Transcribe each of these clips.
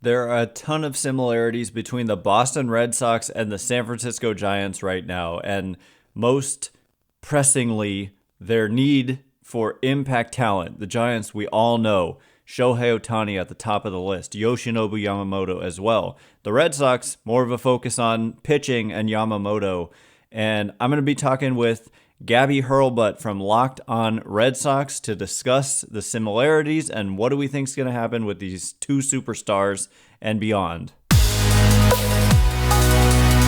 There are a ton of similarities between the Boston Red Sox and the San Francisco Giants right now, and most pressingly, their need for impact talent. The Giants, we all know, Shohei Ohtani at the top of the list, Yoshinobu Yamamoto as well. The Red Sox, more of a focus on pitching and Yamamoto. And I'm going to be talking with Gabby Hurlbut from Locked On Red Sox to discuss the similarities and what do we think is going to happen with these two superstars and beyond.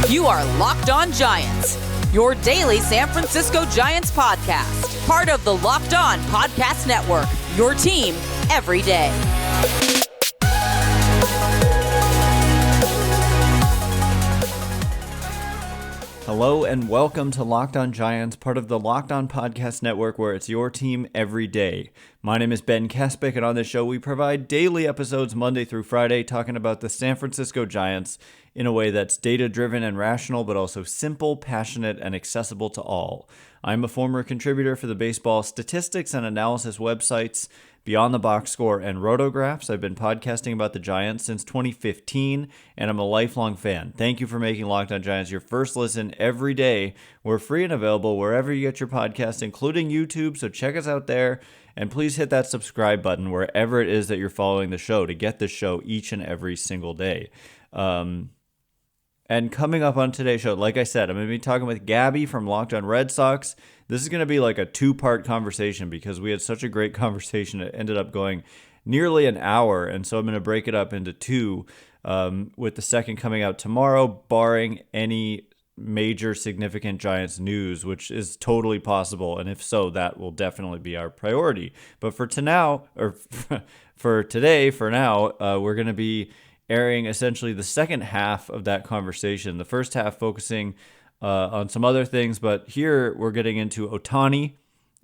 You are Locked On Giants, your daily San Francisco Giants podcast. Part of the Locked On Podcast Network, your team every day. Hello and welcome to Locked On Giants, part of the Locked On Podcast Network, where it's your team every day. My name is Ben Kaspick, and on this show we provide daily episodes Monday through Friday talking about the San Francisco Giants in a way that's data-driven and rational, but also simple, passionate, and accessible to all. I'm a former contributor for the baseball statistics and analysis websites Beyond the Box Score and Rotographs. I've been podcasting about the Giants since 2015, and I'm a lifelong fan. Thank you for making Locked On Giants your first listen every day. We're free and available wherever you get your podcasts, including YouTube, so check us out there. And please hit that subscribe button wherever it is that you're following the show to get this show each and every single day. And coming up on today's show, like I said, I'm going to be talking with Gabby from Locked On Red Sox. This is going to be like a two-part conversation because we had such a great conversation. It ended up going nearly an hour, and so I'm going to break it up into two, with the second coming out tomorrow, barring any major significant Giants news, which is totally possible, and if so, that will definitely be our priority. But for now, we're going to be airing essentially the second half of that conversation. The first half focusing on some other things, but here we're getting into Ohtani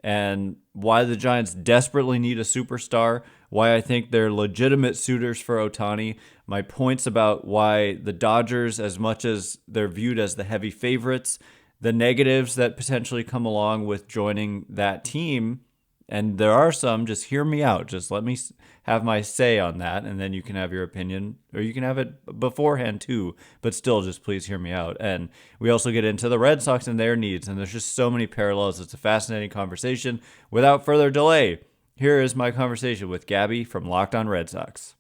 and why the Giants desperately need a superstar, why I think they're legitimate suitors for Ohtani, my points about why the Dodgers, as much as they're viewed as the heavy favorites, the negatives that potentially come along with joining that team. And there are some, just hear me out. Just let me have my say on that, and then you can have your opinion, or you can have it beforehand too, but still just please hear me out. And we also get into the Red Sox and their needs, and there's just so many parallels. It's a fascinating conversation. Without further delay, here is my conversation with Gabby from Locked On Red Sox.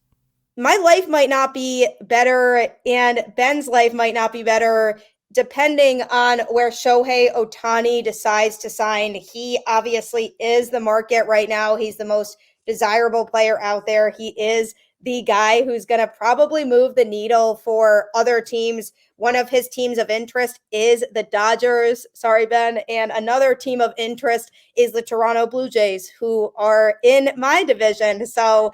My life might not be better, and Ben's life might not be better, depending on where Shohei Ohtani decides to sign. He obviously is the market right now. He's the most desirable player out there. He is the guy who's going to probably move the needle for other teams. One of his teams of interest is the Dodgers. Sorry, Ben. And another team of interest is the Toronto Blue Jays, who are in my division. So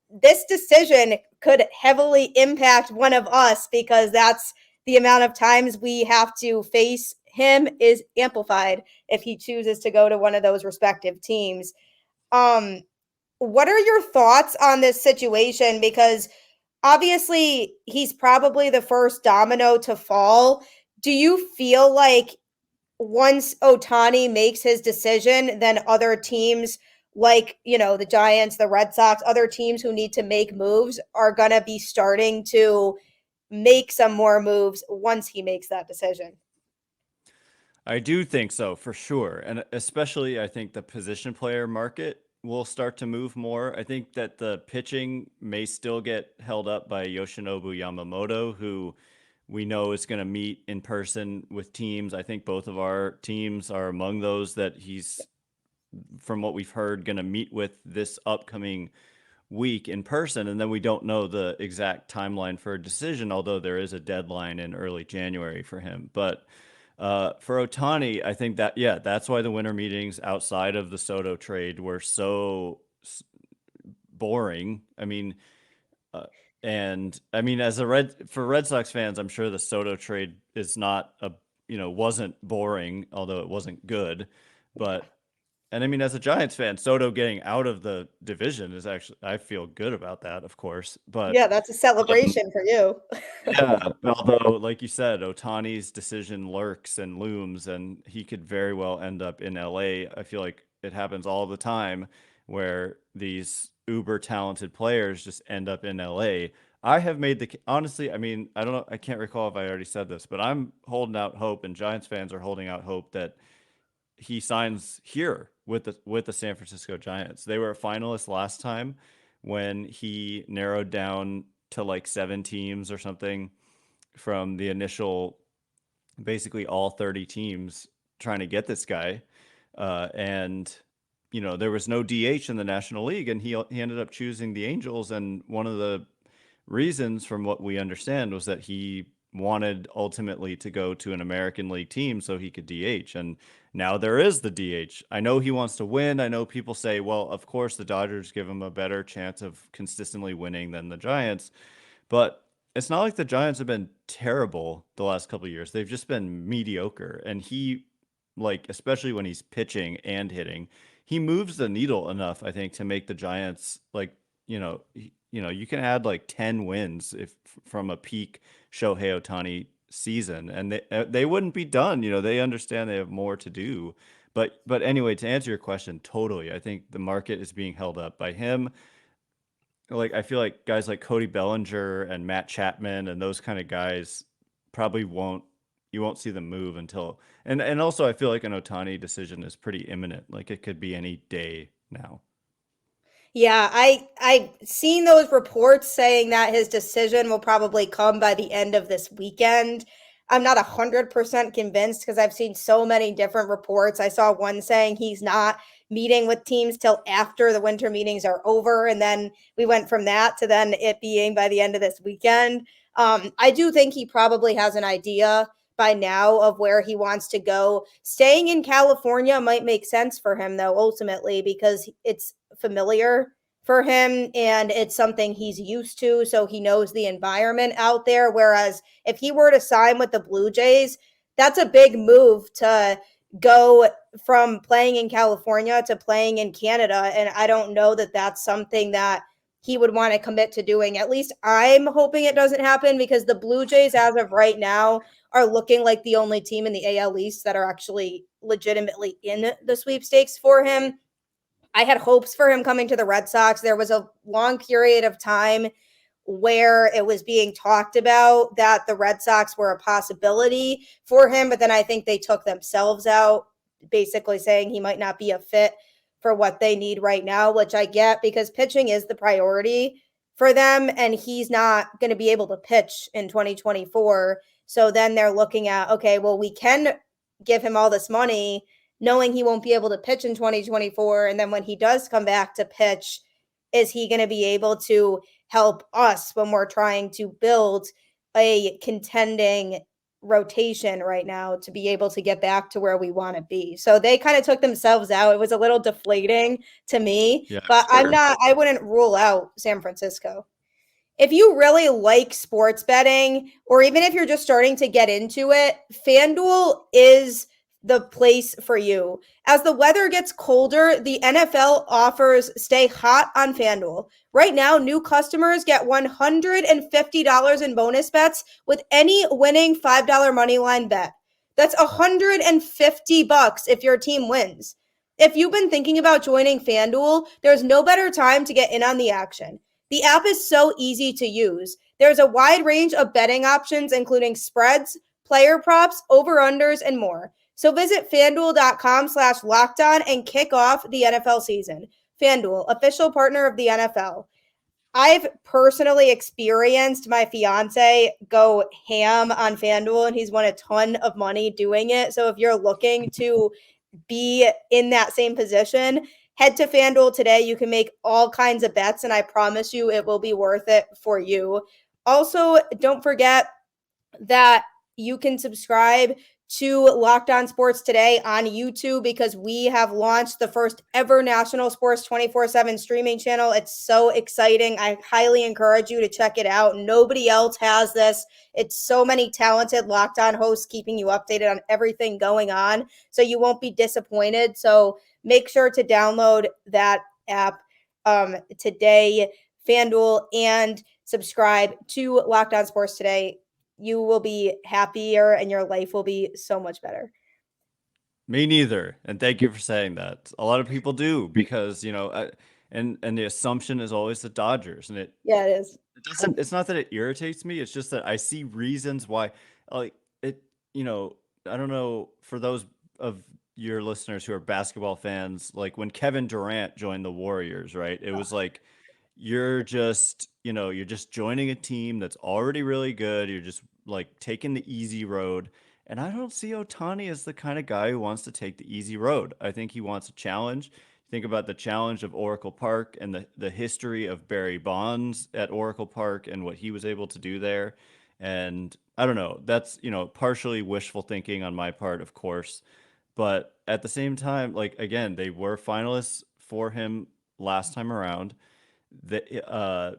this decision could heavily impact one of us because that's the amount of times we have to face him is amplified if he chooses to go to one of those respective teams. What are your thoughts on this situation? Because obviously he's probably the first domino to fall. Do you feel like once Ohtani makes his decision, then other teams like, the Giants, the Red Sox, other teams who need to make moves are going to be starting to make some more moves once he makes that decision? I do think so, for sure. And especially, I think the position player market will start to move more. I think that the pitching may still get held up by Yoshinobu Yamamoto, who we know is going to meet in person with teams. I think both of our teams are among those that he's, from what we've heard, going to meet with this upcoming week in person. And then we don't know the exact timeline for a decision, although there is a deadline in early January for him. But for Ohtani, I think that, that's why the winter meetings outside of the Soto trade were so boring. I mean, for Red Sox fans, I'm sure the Soto trade is not wasn't boring, although it wasn't good. And I mean, as a Giants fan, Soto getting out of the division is actually, I feel good about that, of course. But yeah, that's a celebration for you. yeah, although, like you said, Ohtani's decision lurks and looms, and he could very well end up in LA. I feel like it happens all the time where these uber talented players just end up in LA. I have made honestly, I mean, I don't know, I can't recall if I already said this, but I'm holding out hope, and Giants fans are holding out hope that he signs here with the San Francisco Giants. They were a finalist last time when he narrowed down to like 7 teams or something from the initial, basically all 30 teams trying to get this guy. And there was no DH in the National League, and he ended up choosing the Angels. And one of the reasons, from what we understand, was that he wanted ultimately to go to an American League team so he could DH. And now there is the DH. I know he wants to win. I know people say, well, of course the Dodgers give him a better chance of consistently winning than the Giants, but it's not like the Giants have been terrible the last couple of years. They've just been mediocre. And he, like, especially when he's pitching and hitting, he moves the needle enough, I think, to make the Giants, like, you can add like 10 wins if from a peak Shohei Ohtani season, and they wouldn't be done. They understand they have more to do. But anyway, to answer your question, totally, I think the market is being held up by him. Like, I feel like guys like Cody Bellinger and Matt Chapman and those kind of guys probably won't you won't see them move until, and also I feel like an Ohtani decision is pretty imminent. Like, it could be any day now. Yeah, I've seen those reports saying that his decision will probably come by the end of this weekend. I'm not 100% convinced because I've seen so many different reports. I saw one saying he's not meeting with teams till after the winter meetings are over, and then we went from that to then it being by the end of this weekend. I do think he probably has an idea by now of where he wants to go. Staying in California might make sense for him, though, ultimately, because it's familiar for him and it's something he's used to. So he knows the environment out there. Whereas if he were to sign with the Blue Jays, that's a big move to go from playing in California to playing in Canada. And I don't know that that's something that he would want to commit to doing. At least I'm hoping it doesn't happen because the Blue Jays, as of right now, are looking like the only team in the AL East that are actually legitimately in the sweepstakes for him. I had hopes for him coming to the Red Sox. There was a long period of time where it was being talked about that the Red Sox were a possibility for him, but then I think they took themselves out, basically saying he might not be a fit for what they need right now, which I get because pitching is the priority for them, and he's not going to be able to pitch in 2024. So then they're looking at, okay, well, we can give him all this money knowing he won't be able to pitch in 2024. And then when he does come back to pitch, is he going to be able to help us when we're trying to build a contending rotation right now to be able to get back to where we want to be? So they kind of took themselves out. It was a little deflating to me, Yeah, but sure. I wouldn't rule out San Francisco. If you really like sports betting, or even if you're just starting to get into it, FanDuel is the place for you. As the weather gets colder, the NFL offers stay hot on FanDuel. Right now, new customers get $150 in bonus bets with any winning $5 money line bet. That's $150 if your team wins. If you've been thinking about joining FanDuel, there's no better time to get in on the action. The app is so easy to use. There's a wide range of betting options, including spreads, player props, over-unders, and more. So visit fanduel.com/lockedon and kick off the NFL season. FanDuel, official partner of the NFL. I've personally experienced my fiance go ham on FanDuel, and he's won a ton of money doing it. So if you're looking to be in that same position, head to FanDuel today. You can make all kinds of bets, and I promise you it will be worth it for you. Also, don't forget that you can subscribe to Locked On Sports Today on YouTube because we have launched the first ever national sports 24/7 streaming channel. It's so exciting. I highly encourage you to check it out. Nobody else has this. It's so many talented Locked On hosts keeping you updated on everything going on, so you won't be disappointed. So make sure to download that app today, FanDuel, and subscribe to Locked On Sports Today. You will be happier and your life will be so much better. Me neither. And thank you for saying that. A lot of people do because, and the assumption is always the Dodgers, and Yeah, it is. it's not that it irritates me. It's just that I see reasons why, like it, you know, I don't know for those of your listeners who are basketball fans, like when Kevin Durant joined the Warriors, right? It was like you're just, you're just joining a team that's already really good. You're just like taking the easy road. And I don't see Otani as the kind of guy who wants to take the easy road. I think he wants a challenge. Think about the challenge of Oracle Park and the history of Barry Bonds at Oracle Park and what he was able to do there. And I don't know, that's, partially wishful thinking on my part, of course. But at the same time, like, again, they were finalists for him last time around.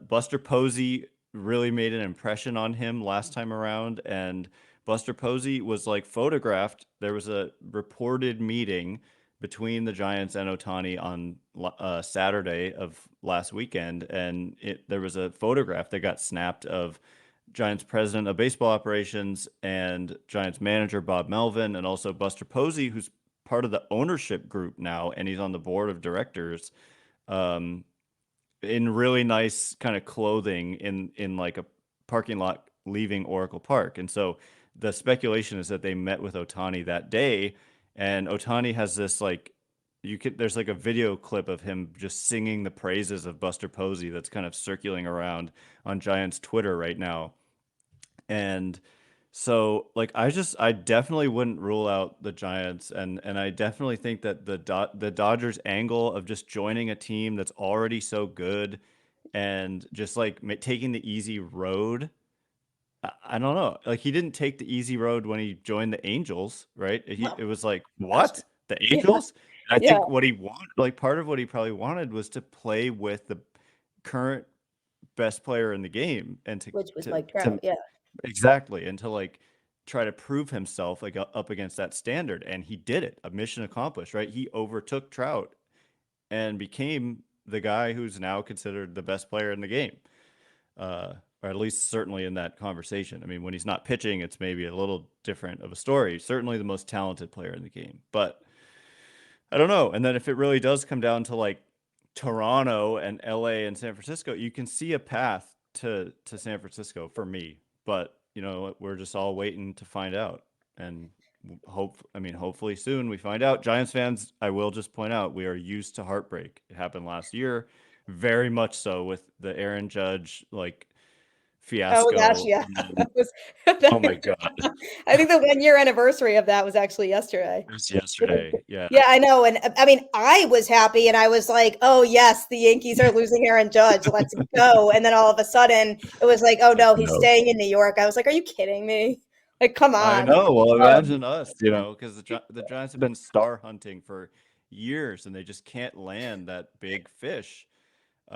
Buster Posey really made an impression on him last time around, and Buster Posey was like photographed. There was a reported meeting between the Giants and Otani on Saturday of last weekend, and there was a photograph that got snapped of Giants president of baseball operations and Giants manager Bob Melvin, and also Buster Posey, who's part of the ownership group now, and he's on the board of directors. Um, in really nice kind of clothing in like a parking lot leaving Oracle Park. And so the speculation is that they met with Otani that day, and Otani has this like there's like a video clip of him just singing the praises of Buster Posey that's kind of circulating around on Giants Twitter right now. And so like I definitely wouldn't rule out the Giants, and I definitely think that the Dodgers angle of just joining a team that's already so good and just like taking the easy road. I don't know. Like he didn't take the easy road when he joined the Angels, right? It was like, That's what? The yeah, Angels? And I yeah, think what he wanted, like part of what he probably wanted was to play with the current best player in the game and which was to Mike Trout. Yeah. exactly, and to like try to prove himself like up against that standard, and he did it. A mission accomplished, right? He overtook Trout and became the guy who's now considered the best player in the game, or at least certainly in that conversation. I mean, when he's not pitching, it's maybe a little different of a story. Certainly the most talented player in the game, but I don't know. And then if it really does come down to like Toronto and LA and San Francisco, you can see a path to San Francisco for me. But we're just all waiting to find out. And hopefully soon we find out. Giants fans, I will just point out, we are used to heartbreak. It happened last year, very much so with the Aaron Judge like Oh gosh, fiasco. yeah. And then, That was, oh my God, I think the 1 year anniversary of that was actually yesterday. it was yesterday. Yeah. Yeah, I know. And I mean, I was happy and I was like, oh, yes, the Yankees are losing Aaron Judge. Let's go. And then all of a sudden it was like, oh, no, he's No. staying in New York. I was like, are you kidding me? Like, come I on. know. Well, Um, imagine us, because the Giants have been star hunting for years, and they just can't land that big fish.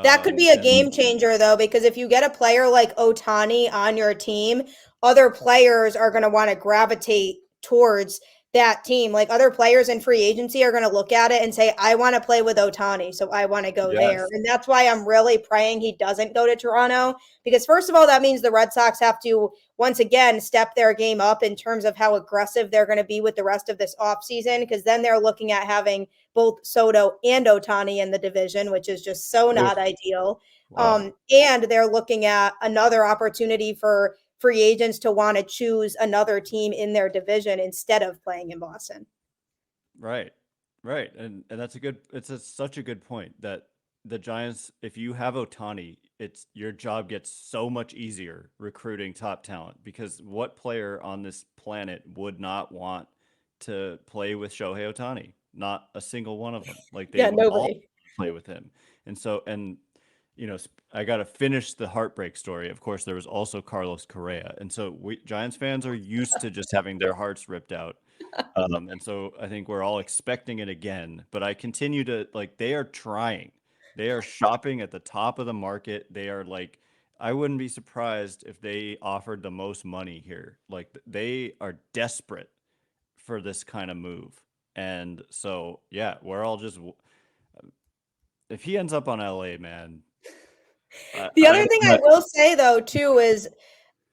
That could be a And game changer, though, because if you get a player like Ohtani on your team, other players are going to want to gravitate towards that team. Like other players in free agency are going to look at it and say, I want to play with Ohtani, so I want to go there. yes, And that's why I'm really praying he doesn't go to Toronto, because first of all, that means the Red Sox have to once again step their game up in terms of how aggressive they're going to be with the rest of this offseason, because then they're looking at having both Soto and Ohtani in the division, which is just so not oof, ideal. wow, And they're looking at another opportunity for free agents to want to choose another team in their division instead of playing in Boston. right, right, and such a good point that the Giants, if you have Otani, it's your job gets so much easier recruiting top talent, because what player on this planet would not want to play with Shohei Ohtani? Not a single one of them. Like they Yeah, would all nobody. play with him. And so, I got to finish the heartbreak story. Of course, there was also Carlos Correa. And so we Giants fans are used to just having their hearts ripped out. And so I think we're all expecting it again, but I continue to like, they are trying. They are shopping at the top of the market. They are like, I wouldn't be surprised if they offered the most money here. Like they are desperate for this kind of move. And so, yeah, we're all just, if he ends up on LA, man, The I other thing I will say though too is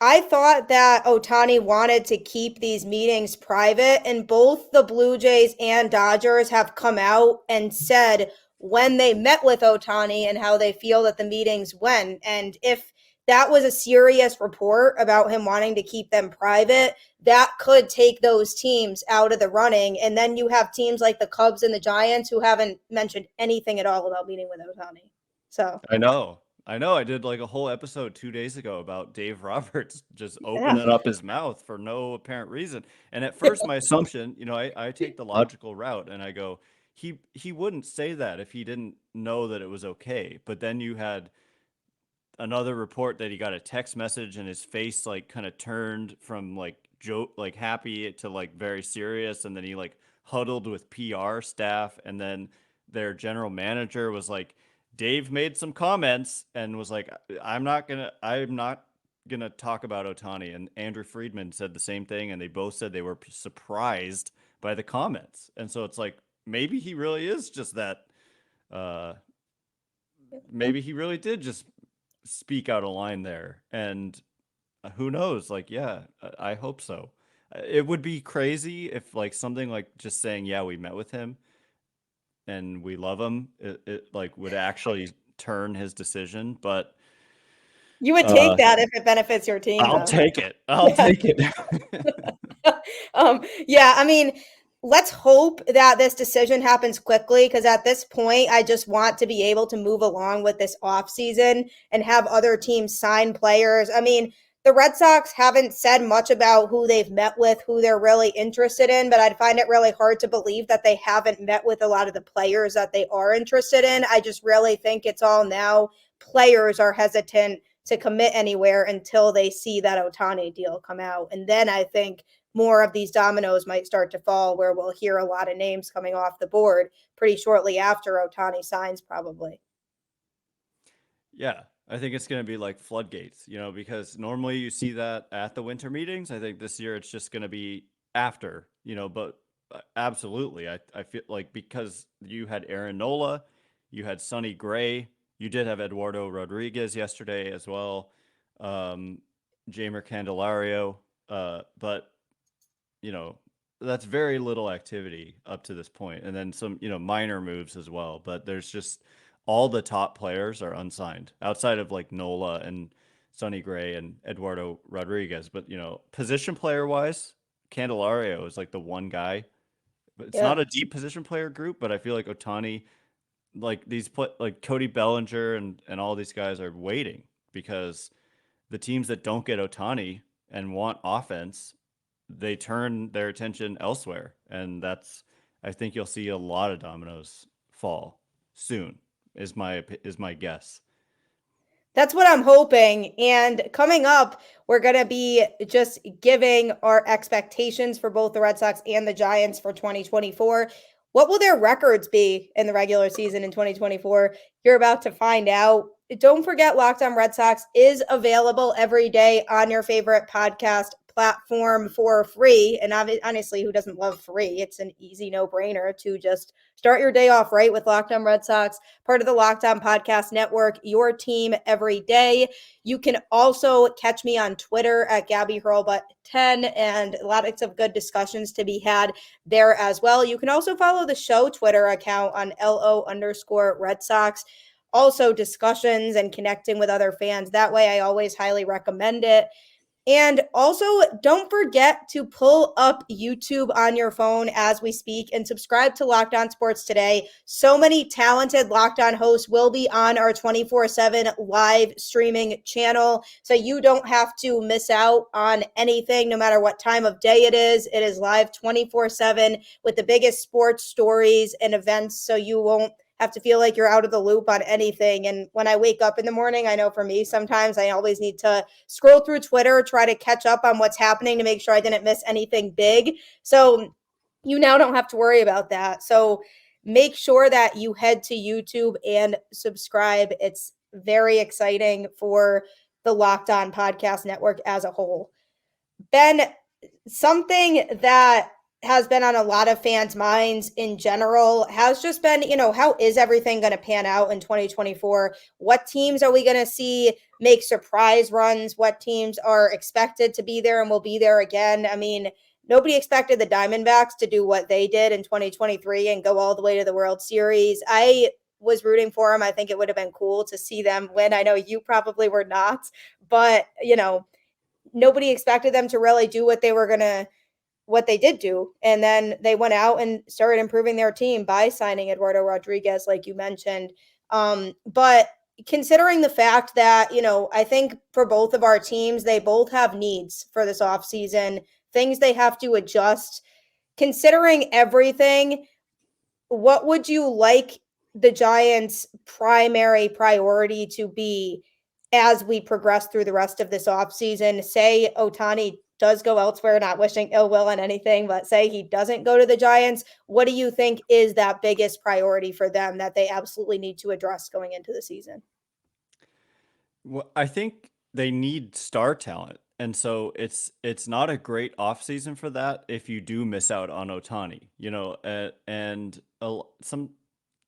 I thought that Ohtani wanted to keep these meetings private, and both the Blue Jays and Dodgers have come out and said when they met with Ohtani and how they feel that the meetings went. And if that was a serious report about him wanting to keep them private, that could take those teams out of the running. And then you have teams like the Cubs and the Giants who haven't mentioned anything at all about meeting with Ohtani. So I know. I did like a whole episode 2 days ago about Dave Roberts just yeah. opening up his mouth for no apparent reason. And at first, my assumption, I take the logical route and I go, he wouldn't say that if he didn't know that it was okay. But then you had another report that he got a text message and his face like kind of turned from like joke, like happy to like very serious, and then he like huddled with PR staff, and then their general manager was like, Dave made some comments and was like, I'm not gonna talk about Otani. And Andrew Friedman said the same thing, and they both said they were surprised by the comments. And so it's like, maybe he really is just that. Maybe he really did just speak out a line there, and who knows, like, yeah, I hope so. It would be crazy if like something like just saying, yeah, we met with him and we love him, it like would actually turn his decision. But You would take that if it benefits your team, I'll though. take it. I'll take it. Yeah, I mean, let's hope that this decision happens quickly, because at this point, I just want to be able to move along with this offseason and have other teams sign players. I mean, the Red Sox haven't said much about who they've met with, who they're really interested in, but I'd find it really hard to believe that they haven't met with a lot of the players that they are interested in. I just really think it's all now players are hesitant to commit anywhere until they see that Ohtani deal come out. And then I think more of these dominoes might start to fall, where we'll hear a lot of names coming off the board pretty shortly after Ohtani signs, probably. Yeah, I think it's going to be like floodgates, because normally you see that at the winter meetings. I think this year it's just going to be after, but absolutely. I feel like because you had Aaron Nola, you had Sonny Gray, you did have Eduardo Rodriguez yesterday as well, Jamer Candelario, but, you know, that's very little activity up to this point, and then some, minor moves as well. But there's just all the top players are unsigned outside of like Nola and Sonny Gray and Eduardo Rodriguez. But position player wise, Candelario is like the one guy. But it's Yeah. not a deep position player group. But I feel like Otani, like like Cody Bellinger and all these guys are waiting, because the teams that don't get Otani and want offense, they turn their attention elsewhere, and I think you'll see a lot of dominoes fall soon. Is my guess. That's what I'm hoping. And coming up, we're going to be just giving our expectations for both the Red Sox and the Giants for 2024. What will their records be in the regular season in 2024? You're about to find out. Don't forget, Locked On Red Sox is available every day on your favorite podcast platform for free. And honestly, who doesn't love free? It's an easy no-brainer to just start your day off right with Locked On Red Sox, part of the Locked On Podcast Network, your team every day. You can also catch me on Twitter at Gabby Hurlbut 10, and lots of good discussions to be had there as well. You can also follow the show Twitter account on LO_Red Sox. Also, discussions and connecting with other fans. That way, I always highly recommend it. And also, don't forget to pull up YouTube on your phone as we speak and subscribe to Locked On Sports Today. So many talented Locked On hosts will be on our 24/7 live streaming channel, so you don't have to miss out on anything, no matter what time of day it is. It is live 24/7 with the biggest sports stories and events, so you won't have to feel like you're out of the loop on anything. And when I wake up in the morning, I know for me, sometimes I always need to scroll through Twitter, try to catch up on what's happening to make sure I didn't miss anything big. So you now don't have to worry about that. So make sure that you head to YouTube and subscribe. It's very exciting for the Locked On Podcast Network as a whole. Ben, something that has been on a lot of fans' minds in general has just been, how is everything going to pan out in 2024? What teams are we going to see make surprise runs? What teams are expected to be there and will be there again? I mean, nobody expected the Diamondbacks to do what they did in 2023 and go all the way to the World Series. I was rooting for them. I think it would have been cool to see them win. I know you probably were not, but nobody expected them to really do what they did do. And then they went out and started improving their team by signing Eduardo Rodriguez, like you mentioned. But considering the fact that, I think for both of our teams, they both have needs for this offseason, things they have to adjust. Considering everything, what would you like the Giants' primary priority to be as we progress through the rest of this offseason? Say Ohtani does go elsewhere, not wishing ill will on anything, but say he doesn't go to the Giants. What do you think is that biggest priority for them that they absolutely need to address going into the season? Well, I think they need star talent. And so it's not a great offseason for that if you do miss out on Ohtani, and some,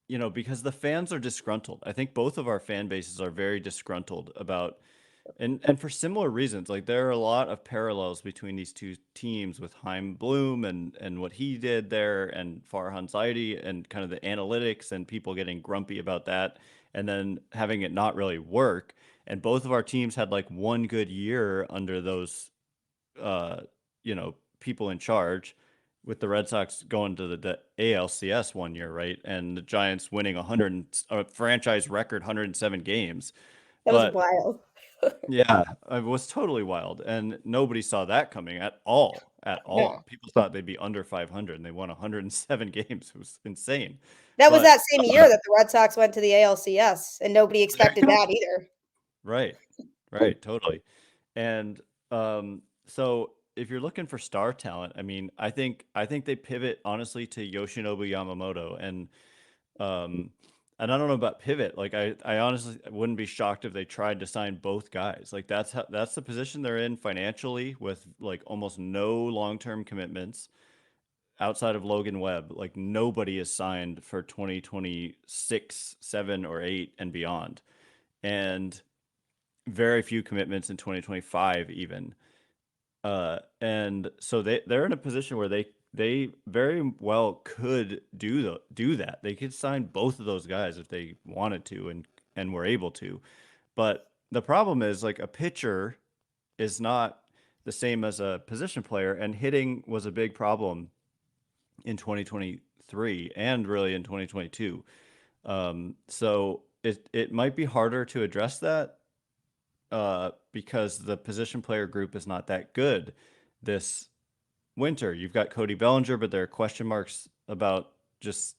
because the fans are disgruntled. I think both of our fan bases are very disgruntled about, and for similar reasons. Like there are a lot of parallels between these two teams with Chaim Bloom and what he did there, and Farhan Zaidi, and kind of the analytics and people getting grumpy about that, and then having it not really work. And both of our teams had like one good year under those, uh, people in charge, with the Red Sox going to the ALCS one year, right? And the Giants winning a franchise record 107 games. That was But wild. yeah, it was totally wild, and nobody saw that coming at all. At all, No. people thought they'd be under 500, and they won 107 games. It was insane. That was But that same year that the Red Sox went to the ALCS, and nobody expected that either. right, right, totally. And so if you're looking for star talent, I mean, I think they pivot honestly to Yoshinobu Yamamoto, um, and I don't know about pivot. Like I honestly wouldn't be shocked if they tried to sign both guys. Like that's the position they're in financially, with like almost no long-term commitments outside of Logan Webb. Like nobody is signed for 2026, 7 or 8 and beyond. And very few commitments in 2025 even. And so they're in a position where they very well could do that. They could sign both of those guys if they wanted to, and were able to. But the problem is, like, a pitcher is not the same as a position player, and hitting was a big problem in 2023 and really in 2022. So it might be harder to address that, because the position player group is not that good this winter. You've got Cody Bellinger, but there are question marks about just,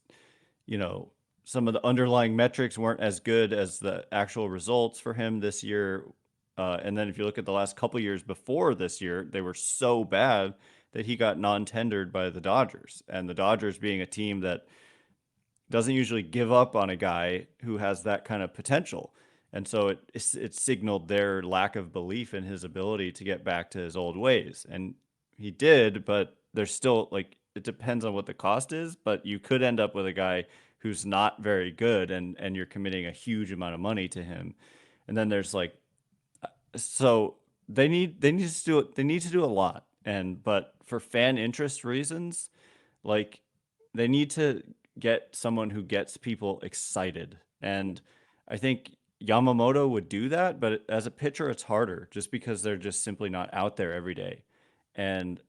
some of the underlying metrics weren't as good as the actual results for him this year. And then if you look at the last couple years before this year, they were so bad that he got non-tendered by the Dodgers. And the Dodgers, being a team that doesn't usually give up on a guy who has that kind of potential. And so it signaled their lack of belief in his ability to get back to his old ways. And he did, but there's still, like, it depends on what the cost is, but you could end up with a guy who's not very good, and you're committing a huge amount of money to him. And then there's like, so they need to do a lot. But for fan interest reasons, like, they need to get someone who gets people excited. And I think Yamamoto would do that, but as a pitcher, it's harder just because they're just simply not out there every day. And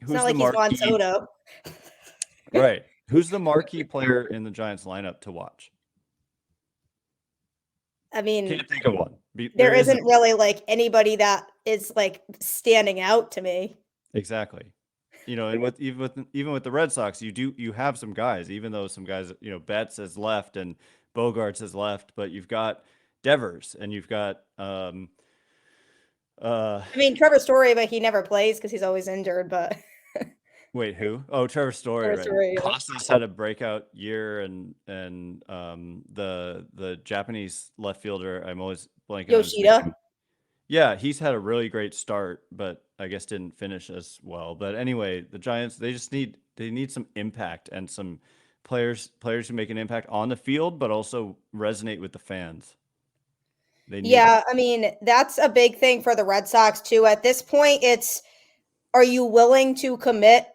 It's not who's the like he's Juan marquee, Soto. right? Who's the marquee player in the Giants lineup to watch? I mean, Can't think of one. There there isn't. isn't really like anybody that is like standing out to me. Exactly. And even with the Red Sox, you have some guys, even though some guys, Betts has left and Bogarts has left, but you've got Devers, and you've got uh I mean, Trevor Story, but he never plays because he's always injured. But wait, who? Oh, Trevor Story, Trevor right? Story, yeah. Costas had a breakout year, and the Japanese left fielder, I'm always blanking on his Yoshida. name. Yeah, he's had a really great start, but I guess didn't finish as well. But anyway, the Giants, they need some impact, and some players who make an impact on the field, but also resonate with the fans. They need Yeah, that. I mean, that's a big thing for the Red Sox too. At this point, are you willing to commit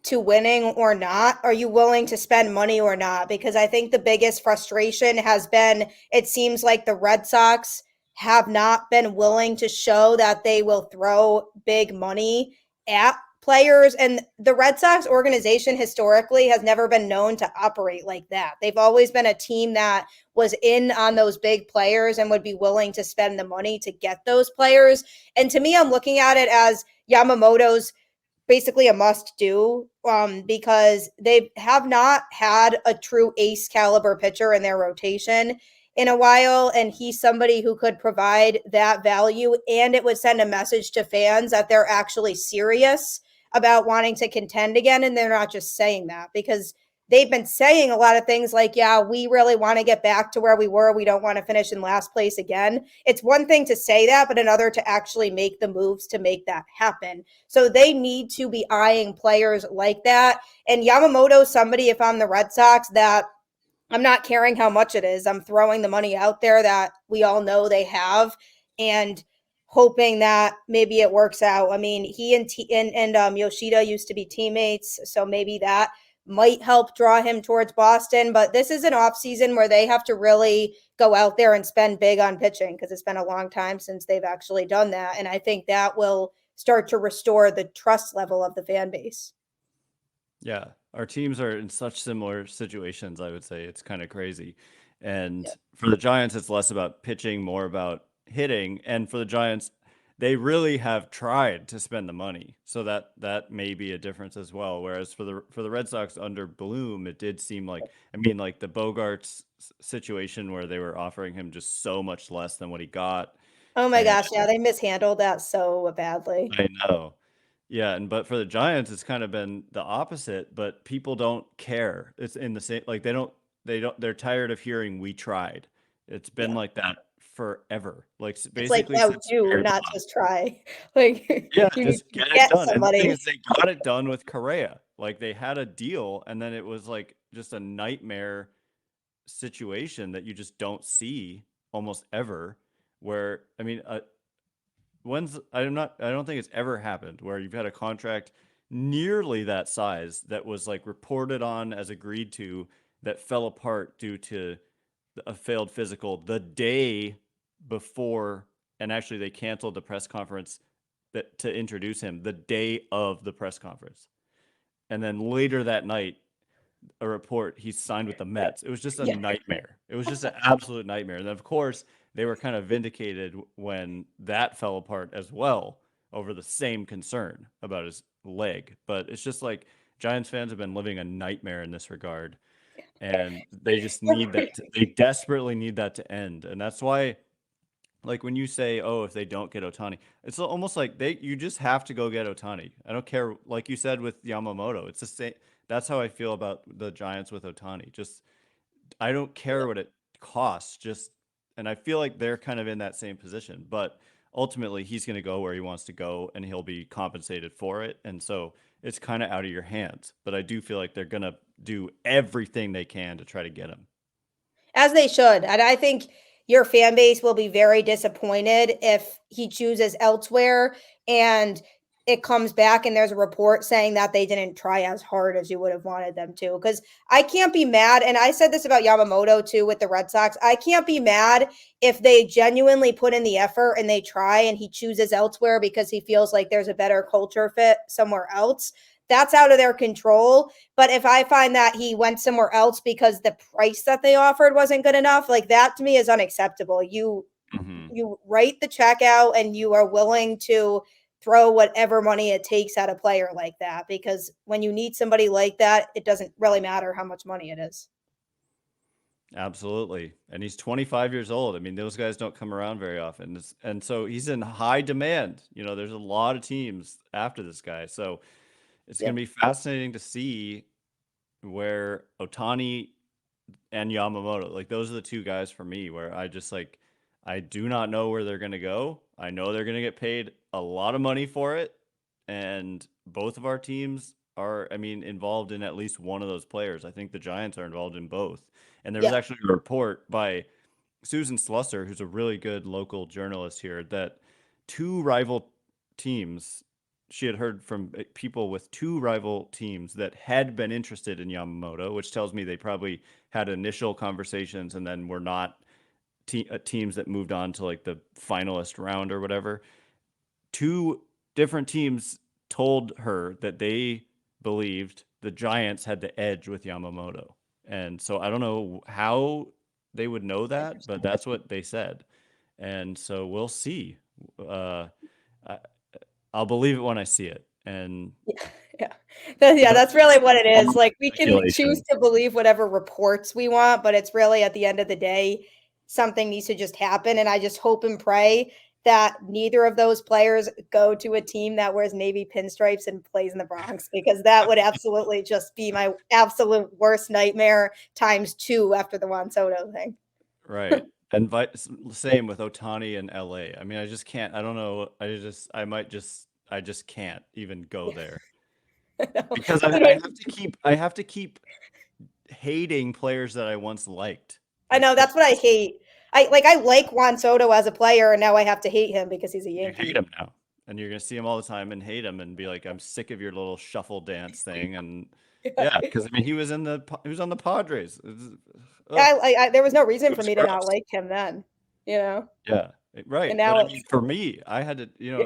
to winning or not? Are you willing to spend money or not? Because I think the biggest frustration has been it seems like the Red Sox have not been willing to show that they will throw big money at players. And the Red Sox organization historically has never been known to operate like that. They've always been a team that was in on those big players and would be willing to spend the money to get those players. And to me, I'm looking at it as Yamamoto's basically a must do because they have not had a true ace caliber pitcher in their rotation in a while. And he's somebody who could provide that value. And it would send a message to fans that they're actually serious about wanting to contend again. And they're not just saying that because they've been saying a lot of things like, yeah, we really want to get back to where we were. We don't want to finish in last place again. It's one thing to say that, but another to actually make the moves to make that happen. So they need to be eyeing players like that. And Yamamoto's somebody, if I'm the Red Sox, that I'm not caring how much it is. I'm throwing the money out there that we all know they have and hoping that maybe it works out. I mean, he and Yoshida used to be teammates, so maybe that might help draw him towards Boston. But this is an offseason where they have to really go out there and spend big on pitching because it's been a long time since they've actually done that. And I think that will start to restore the trust level of the fan base. Yeah, our teams are in such similar situations, I would say. It's kind of crazy. And Yeah. for the Giants, it's less about pitching, more about hitting. And for the Giants, they really have tried to spend the money. So that may be a difference as well. Whereas for the Red Sox under Bloom, it did seem like like the Bogarts situation where they were offering him just so much less than what he got. Oh my And gosh, yeah, they mishandled that so badly. I know. Yeah, but for the Giants, it's kind of been the opposite, but people don't care. It's in the same like they're tired of hearing we tried. It's been Yeah. like that forever. Like It's like, basically no, since do, Barry not Bonds. just try. Like, Yeah, you need just to get it get done. And the thing somebody. is they got it done with Correa. Like they had a deal and then it was like just a nightmare situation that you just don't see almost ever where I don't think it's ever happened where you've had a contract nearly that size that was like reported on as agreed to that fell apart due to a failed physical the day before, and actually they canceled the press conference to introduce him the day of the press conference. And then later that night a report he signed with the Mets. It was just a Yeah. nightmare. It was just an absolute nightmare. And of course, they were kind of vindicated when that fell apart as well over the same concern about his leg. But it's just like Giants fans have been living a nightmare in this regard. And they just need they desperately need that to end. And that's why, like when you say, "Oh, if they don't get Ohtani," it's almost like you just have to go get Ohtani. I don't care, like you said with Yamamoto. It's the same. That's how I feel about the Giants with Ohtani. Just I don't care what it costs. And I feel like they're kind of in that same position. But ultimately, he's going to go where he wants to go, and he'll be compensated for it. And so it's kind of out of your hands. But I do feel like they're going to do everything they can to try to get him. As they should. And I think your fan base will be very disappointed if he chooses elsewhere and it comes back and there's a report saying that they didn't try as hard as you would have wanted them to. Because I can't be mad. And I said this about Yamamoto too with the Red Sox. I can't be mad if they genuinely put in the effort and they try and he chooses elsewhere because he feels like there's a better culture fit somewhere else. That's out of their control. But if I find that he went somewhere else because the price that they offered wasn't good enough, like that to me is unacceptable. You write the check out and you are willing to throw whatever money it takes at a player like that because when you need somebody like that, it doesn't really matter how much money it is. Absolutely. And he's 25 years old. I mean, those guys don't come around very often. And so he's in high demand. There's a lot of teams after this guy. So it's going Yep. to be fascinating to see where Ohtani and Yamamoto, like those are the two guys for me where I do not know where they're going to go. I know they're going to get paid a lot of money for it. And both of our teams are, involved in at least one of those players. I think the Giants are involved in both. And there was Yeah. actually a report by Susan Slusser, who's a really good local journalist here, that two rival teams she had heard from people with 2 rival teams that had been interested in Yamamoto, which tells me they probably had initial conversations and then were not teams that moved on to like the finalist round or whatever. 2 different teams told her that they believed the Giants had the edge with Yamamoto. And so I don't know how they would know that, but that's what they said. And so we'll see. I, I'll believe it when I see it. And Yeah. Yeah, that's really what it is. Like, we can choose speculation. to believe whatever reports we want, but it's really at the end of the day, something needs to just happen. And I just hope and pray that neither of those players go to a team that wears navy pinstripes and plays in the Bronx, because that would absolutely just be my absolute worst nightmare times 2 after the Juan Soto thing. Right. And same with Ohtani in LA. I mean, I just can't. I don't know. I just can't even go there because I have to keep hating players that I once liked. I know, that's what I hate. I like Juan Soto as a player, and now I have to hate him because he's a You Yankee. hate him now, and you're gonna see him all the time and hate him and be like, I'm sick of your little shuffle dance thing. And yeah, because I mean, he was on the Padres. There was no reason It for was me to not gross. like him then, you know? Yeah, And right. But now I it's mean, for me, I had to, yeah.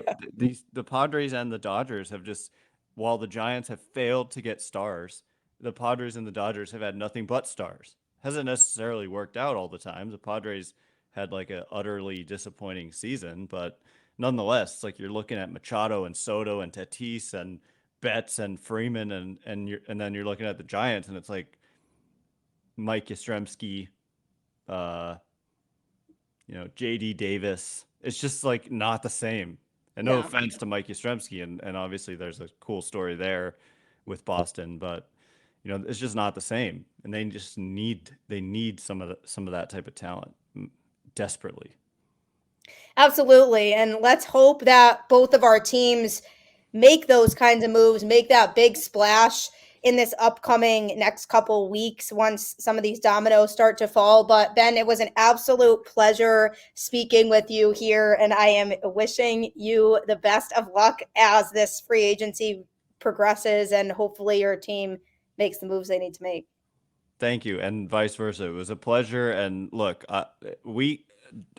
the Padres and the Dodgers have just, while the Giants have failed to get stars, the Padres and the Dodgers have had nothing but stars. Hasn't necessarily worked out all the time. The Padres had like a utterly disappointing season, but nonetheless, it's like you're looking at Machado and Soto and Tatis and Betts and Freeman and then you're looking at the Giants and it's like Mike Yastrzemski, uh, JD Davis. It's just like not the same. And no No. offense to Mike Yastrzemski, and obviously there's a cool story there with Boston, but it's just not the same. And they need some of that type of talent desperately. Absolutely. And let's hope that both of our teams make those kinds of moves, make that big splash in this upcoming next couple weeks once some of these dominoes start to fall. But Ben, it was an absolute pleasure speaking with you here. And I am wishing you the best of luck as this free agency progresses, and hopefully your team makes the moves they need to make. Thank you, and vice versa. It was a pleasure. And look, how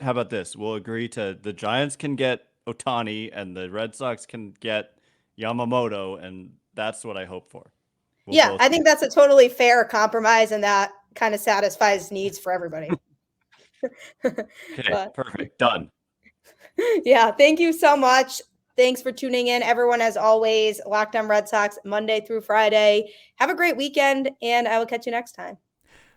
about this? We'll agree to the Giants can get Ohtani, and the Red Sox can get Yamamoto, and that's what I hope for. Yeah, I think that's a totally fair compromise, and that kind of satisfies needs for everybody. Okay, perfect. Done. Yeah, thank you so much. Thanks for tuning in, everyone. As always, Locked On Red Sox, Monday through Friday. Have a great weekend, and I will catch you next time.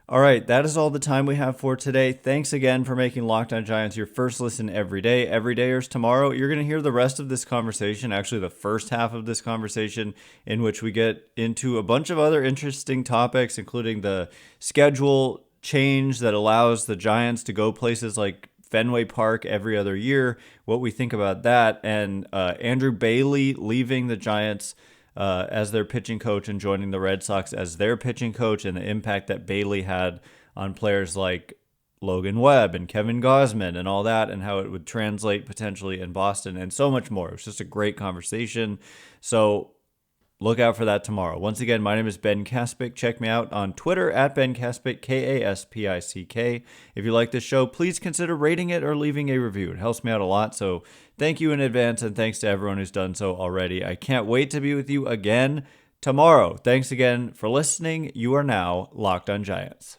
All right, that is all the time we have for today. Thanks again for making Locked On Giants your first listen every day. Every dayers tomorrow, you're going to hear the rest of this conversation, actually the first half of this conversation, in which we get into a bunch of other interesting topics, including the schedule change that allows the Giants to go places like Fenway Park every other year, what we think about that, and Andrew Bailey leaving the Giants as their pitching coach and joining the Red Sox as their pitching coach, and the impact that Bailey had on players like Logan Webb and Kevin Gausman and all that, and how it would translate potentially in Boston, and so much more. It was just a great conversation. So look out for that tomorrow. Once again, my name is Ben Kaspick. Check me out on Twitter at Ben Kaspick, Kaspick. If you like this show, please consider rating it or leaving a review. It helps me out a lot. So thank you in advance, and thanks to everyone who's done so already. I can't wait to be with you again tomorrow. Thanks again for listening. You are now Locked On Giants.